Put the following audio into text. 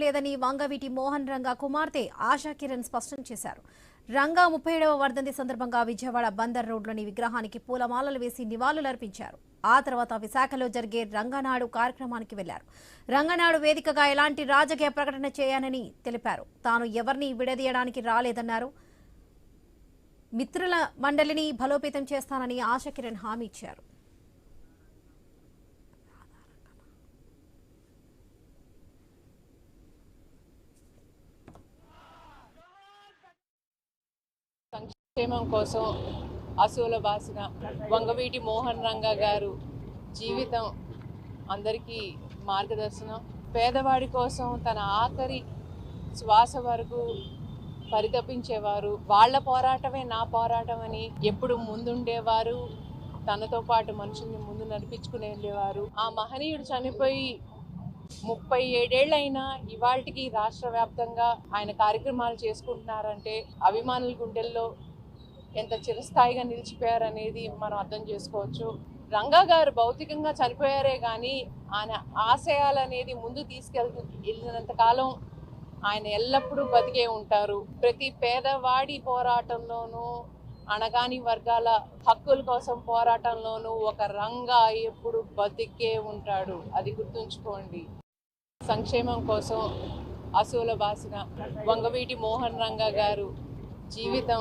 లేదని వంగవీటి మోహన్ రంగా కుమార్తె ఆశా కిరణ్ స్పష్టం చేశారు. రంగా 37వ వర్ధంతి సందర్భంగా విజయవాడ బందర్ రోడ్లోని విగ్రహానికి పూలమాలలు వేసి నివాళులర్పించారు. ఆ తర్వాత విశాఖలో జరిగే రంగనాడు కార్యక్రమానికి వెళ్లారు. రంగనాడు వేదికగా ఎలాంటి రాజకీయ ప్రకటన చేయాలని తెలిపారు. తాను ఎవరిని విడదీయడానికి రాలేదన్నారు. మిత్రుల మండలిని బలోపేతం చేస్తానని ఆశా కిరణ్ హామీ ఇచ్చారు. సంక్షేమం కోసం అసూల బాసిన వంగవీటి మోహన్ రంగా గారు జీవితం అందరికీ మార్గదర్శనం. పేదవాడి కోసం తన ఆఖరి శ్వాస వరకు పరితపించేవారు. వాళ్ళ పోరాటమే నా పోరాటం అని ఎప్పుడు ముందుండేవారు. తనతో పాటు మనుషుల్ని ముందు నడిపించుకుని వెళ్ళేవారు. ఆ మహనీయుడు చనిపోయి 37 ఏళ్ళైనా ఇవాళకి రాష్ట్ర వ్యాప్తంగా ఆయన కార్యక్రమాలు చేసుకుంటున్నారంటే అభిమానుల గుండెల్లో ఎంత చిరస్థాయిగా నిలిచిపోయారనేది మనం అర్థం చేసుకోవచ్చు. రంగా గారు భౌతికంగా చనిపోయారే కానీ ఆయన ఆశయాలు అనేది ముందు వెళ్ళినంత కాలం ఆయన ఎల్లప్పుడూ బతికే ఉంటారు. ప్రతి పేదవాడి పోరాటంలోనూ, అణగాని వర్గాల హక్కుల కోసం పోరాటంలోనూ ఒక రంగా ఎప్పుడు బతికే ఉంటాడు. అది గుర్తుంచుకోండి. సంక్షేమం కోసం అసూల బాసిన వంగవీటి మోహన్ రంగా గారు జీవితం